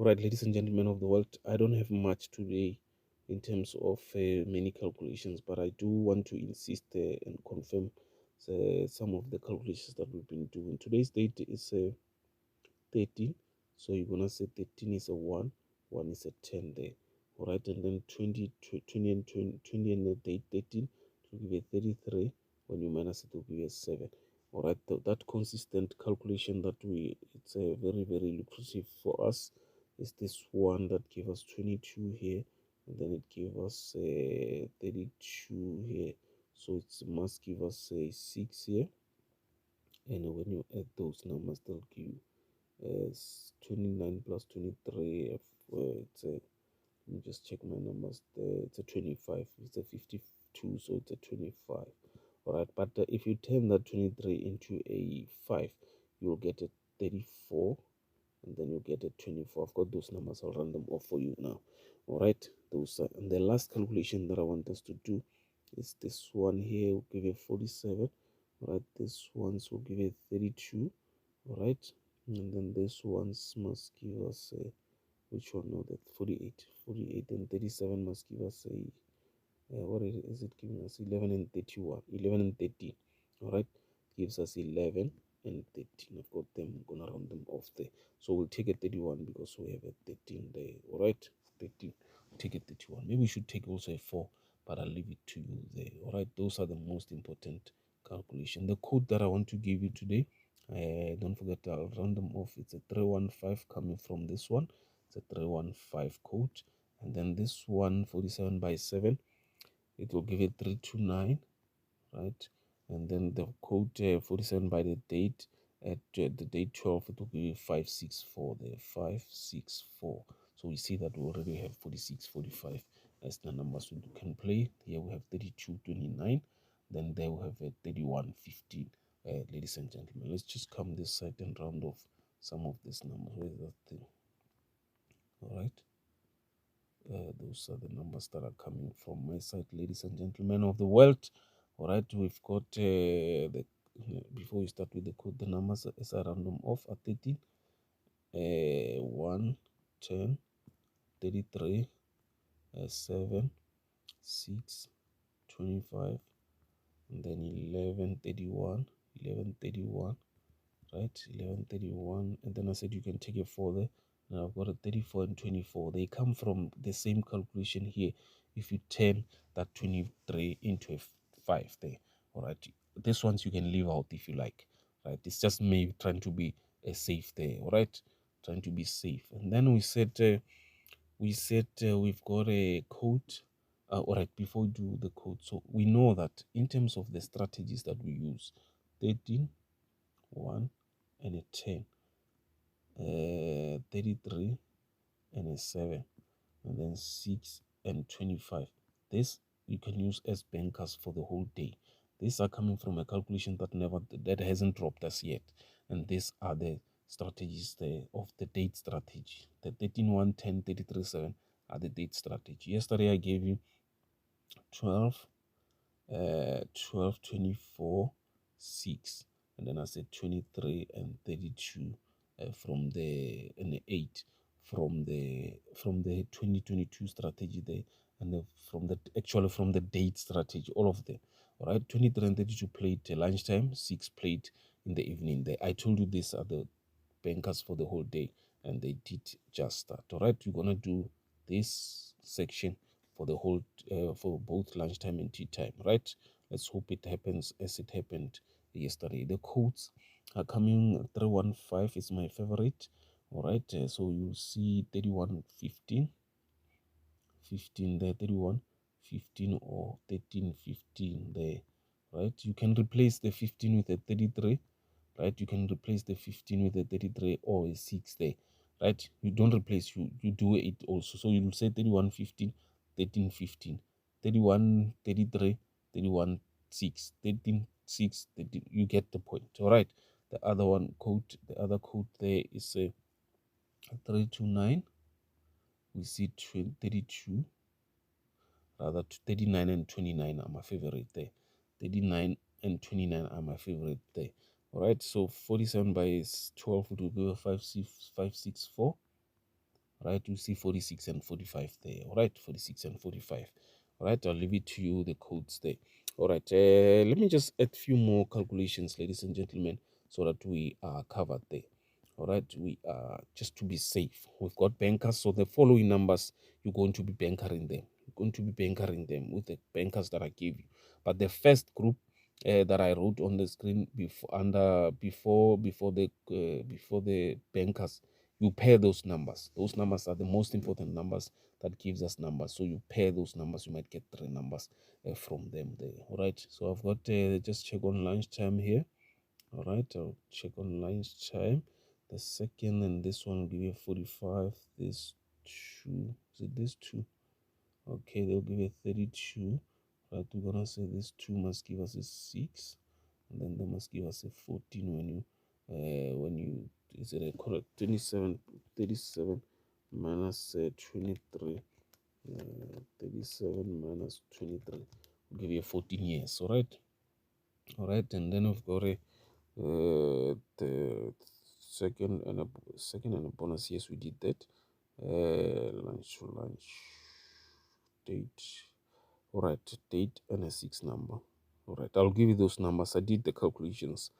All right, ladies and gentlemen of the world, I don't have much today in terms of many calculations, but I do want to insist and confirm some of the calculations that we've been doing. Today's date is 13, so you're gonna say 13 is a 1 is a 10 there. All right, and then 20 and 20 and the date 13 will give you 33. When you minus it, will give you 7. All right, that consistent calculation that it's a very lucrative for us is this one that give us 22 here, and then it give us 32 here, so it must give us a 6 here, and when you add those numbers, they'll give you 29 plus 23. It's a, let me just check my numbers there. It's a 25. It's a 52, so it's a 25. All right, but if you turn that 23 into a 5, you'll get a 34, and then you get a 24. I've got those numbers. I'll run them off for you now. All right, those and the last calculation that I want us to do is this one here. Will give you 47. All right, this ones will give you 32. All right, and then this ones must give us a, which one? No, that 48 and 37 must give us a what is it giving us? 11 and 31, 11 and 13. All right, gives us 11 and 13. I've got them. I'm gonna round them off there, so we'll take a 31 because we have a 13 there. All right, 13, take a 31. Maybe we should take also a 4, but I'll leave it to you there. All right, those are the most important calculation. The code that I want to give you today, don't forget, I'll round them off. It's a 315 coming from this one. It's a 315 code, and then this one 47 by 7, it will give it 329, right? And then the code 47 by the date, at the date 12, it will give you 564 there, 564. So we see that we already have 46, 45 as the numbers we can play. Here we have 32, 29. Then there we have a 31, 15. Ladies and gentlemen, let's just come this side and round off some of these numbers. Where's that thing? All right. Those are the numbers that are coming from my side, ladies and gentlemen of the world. All right, we've got the before we start with the code, the numbers as I random off are 13, 1, 10, 33, 7, 6, 25, and then 11, 31, 11, 31, right? 11, 31, and then I said you can take a 4 there. Now I've got a 34 and 24. They come from the same calculation here. If you turn that 23 into a 5 there, all right, this ones you can leave out if you like, right? It's just me trying to be safe there, all right, trying to be safe. And then we said we've got a code. All right, before we do the code, so we know that in terms of the strategies that we use, 13, 1 and a 10, 33 and a 7, and then 6 and 25. This you can use as bankers for the whole day. These are coming from a calculation that hasn't dropped us yet, and these are the strategies of the date strategy. The 13, 1, 10, 33, 7 are the date strategy. Yesterday I gave you 12, 12, 24, 6, and then I said 23 and 32 from the, and the 8 from the 2022 strategy there, and from the actually from the date strategy, all of them. All right, 23 and 32 played lunchtime, 6 played in the evening there. I told you these are the bankers for the whole day, and they did just that. All right, we're gonna do this section for the whole for both lunchtime and tea time, right? Let's hope it happens as it happened yesterday. The codes are coming. 315 is my favorite. All right, so you'll see 31, 15, 15 there, 31, 15, or 13, 15 there, right? You can replace the 15 with a 33, right? You can replace the 15 with a 33 or a 6 there, right? You don't replace, you do it also. So you'll say 31, 15, 13, 15, 31, 33, 31, 6, 13, 6, 13. You get the point. All right, the other one code, the other code there is a 329. We see 32, rather 39 and 29 are my favorite there. 39 and 29 are my favorite there. All right, so 47 by 12 would be 564. right? You see 46 and 45 there. All right, 46 and 45. All right, I'll leave it to you, the codes there. All right, let me just add a few more calculations, ladies and gentlemen, so that we are covered there. All right, we are just to be safe. We've got bankers, so the following numbers, you're going to be bankering them. You're going to be bankering them with the bankers that I gave you. But the first group that I wrote on the screen before the bankers, you pair those numbers. Those numbers are the most important numbers that gives us numbers. So you pair those numbers, you might get 3 numbers from them there. All right, so I've got just check on lunchtime here. All right, I'll check on lunchtime. The second and this one will give you 45. This 2, is it this 2? Okay, they'll give you 32. Right, we're gonna say this 2 must give us a 6, and then they must give us a 14 when you is it a correct 27 37 minus 23 37 minus 23 will give you 14 years. All right, and then we've got the second and a bonus. Yes, we did that. Lunch date. All right, date and a 6 number. All right, I'll give you those numbers. I did the calculations.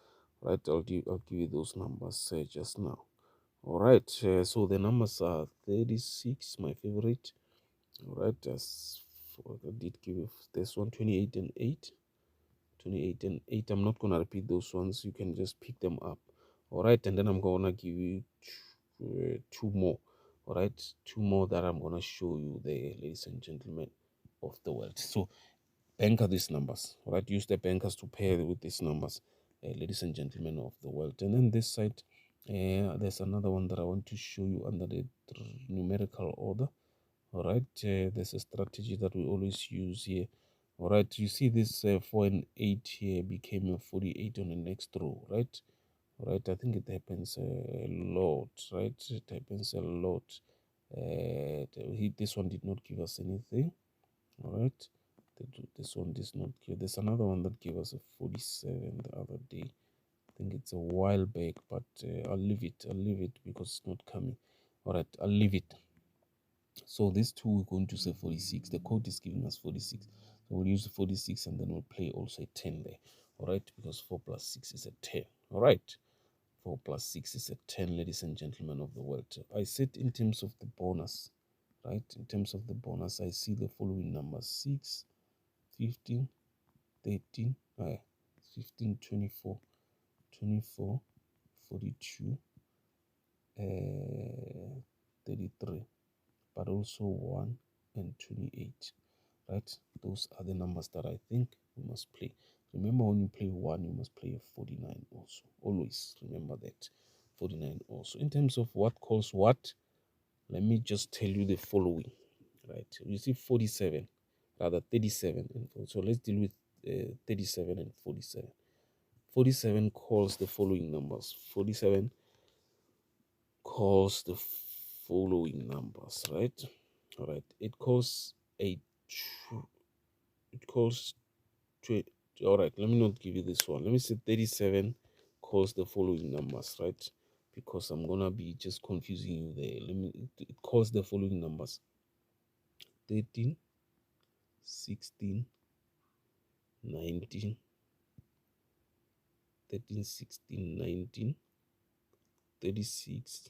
Right, I'll give you those numbers just now. All right, so the numbers are 36, my favorite. All right, I did give you this one, 28 and 8. 28 and 8. I'm not going to repeat those ones. You can just pick them up. All right, and then I'm going to give you 2 more. All right, 2 more that I'm going to show you there, ladies and gentlemen of the world. So banker these numbers. All right, use the bankers to pair with these numbers, ladies and gentlemen of the world. And then this side, there's another one that I want to show you under the numerical order. All right, there's a strategy that we always use here. All right, you see this 4 and 8 here became a 48 on the next row, right? All right, I think it happens a lot, right? It happens a lot. This one did not give us anything. All right, this one does not give. There's another one that gave us a 47 the other day. I think it's a while back, but I'll leave it. I'll leave it because it's not coming. All right, I'll leave it. So these two, we're going to say 46. The code is giving us 46. So we'll use 46 and then we'll play also a 10 there. All right, because 4 plus 6 is a 10. All right, 4 plus 6 is a 10, ladies and gentlemen of the world. I said in terms of the bonus, right? In terms of the bonus, I see the following numbers: 6, 15, 13, 15, 24, 24, 42, 33, but also 1 and 28. Right, those are the numbers that I think we must play. Remember, when you play 1, you must play a 49 also. Always remember that. 49 also. In terms of what calls what, let me just tell you the following. Right, you see 47, rather 37 and 40. So let's deal with 37 and 47. 47 calls the following numbers. 47 calls the following numbers, right? All right, it calls a it calls all right, let me not give you this one. Let me say 37 calls the following numbers, right? Because I'm gonna be just confusing you there. It calls the following numbers: 13, 16, 19, 13, 16, 19, 36,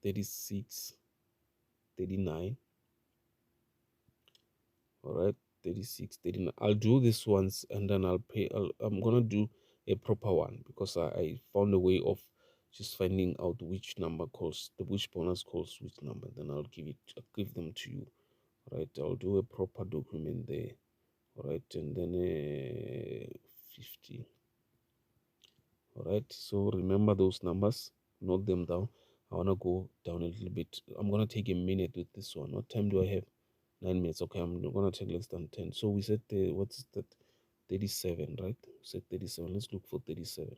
36, 39. All right, 36, 39. I'll do this once and then I'm gonna do a proper one because I found a way of just finding out which number calls which bonus calls which number. Then I'll give them to you. All right, I'll do a proper document there. All right, and then 50. All right, so remember those numbers, note them down. I want to go down a little bit. I'm gonna take a minute with this one. What time do I have? 9 minutes. Okay, I'm gonna take less than 10. So we said what's that? 37, right? We said 37. Let's look for 37.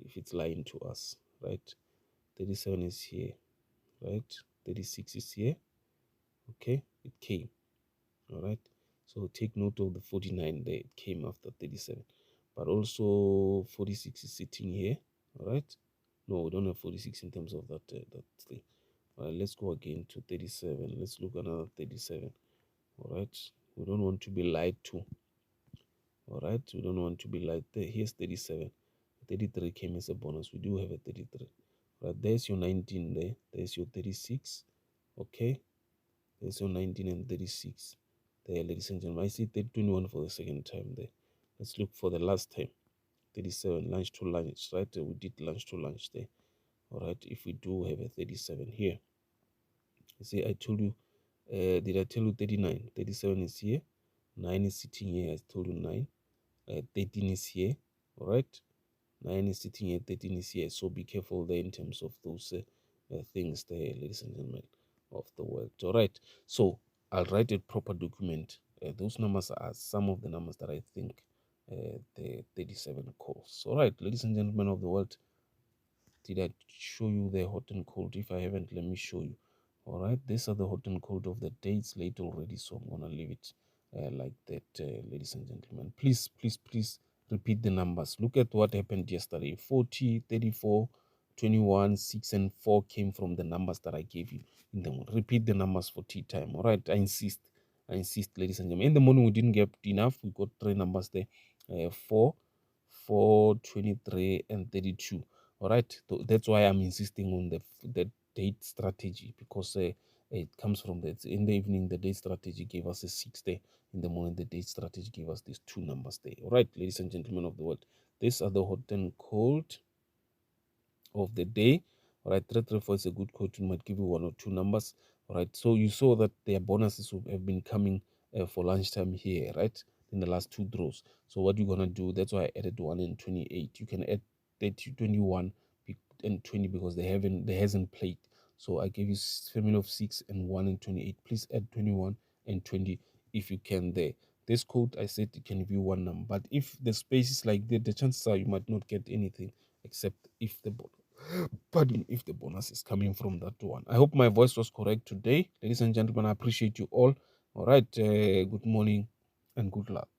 If it's lying to us, right? 37 is here, right? 36 is here. Okay, it came. All right. So take note of the 49 there. It came after 37. But also 46 is sitting here. All right. No, we don't have 46 in terms of that that thing. Let's go again to 37. Let's look at another 37. All right, we don't want to be lied to. All right, we don't want to be lied there. Here's 37. 33 came as a bonus. We do have a 33. Right, there's your 19 there. There's your 36. Okay, there's your 19 and 36 there, ladies and gentlemen. I see 21 for the second time there. Let's look for the last time. 37, lunch to lunch, right? We did lunch to lunch there. All right, if we do have a 37 here, you see, I told you, did I tell you 39? 37 is here, 9 is sitting here. I told you 9, 13 is here. All right, 9 is sitting here, 13 is here. So be careful there in terms of those things there, ladies and gentlemen of the world. All right, so I'll write a proper document. Those numbers are some of the numbers that I think the 37 calls. All right, ladies and gentlemen of the world, did I show you the hot and cold? If I haven't, let me show you. All right, these are the hot and cold of the day. It's late already, so I'm gonna leave it like that, ladies and gentlemen. Please, please, please repeat the numbers. Look at what happened yesterday. 40, 34, 21, 6 and 4 came from the numbers that I gave you in the morning. Repeat the numbers for tea time. All right, I insist, ladies and gentlemen. In the morning we didn't get enough. We got 3 numbers there, 4, 4, 23 and 32. All right, so that's why I'm insisting on the date strategy, because it comes from that. In the evening, the date strategy gave us a 6 day. In the morning, the date strategy gave us these 2 numbers there. All right, ladies and gentlemen of the world, these are the hot and cold of the day. All right, 334 is a good code. We might give you 1 or 2 numbers. All right, so you saw that their bonuses have been coming for lunchtime here, right, in the last 2 draws. So what you're gonna do, that's why I added 1 and 28. You can add 30, 21 and 20 because they hasn't played. So I gave you family of 6 and 1 and 28. Please add 21 and 20 if you can there. This code, I said you can view 1 number, but if the space is like that, the chances are you might not get anything except if the if the bonus is coming from that one. I hope my voice was correct today, ladies and gentlemen. I appreciate you all. All right, good morning and good luck.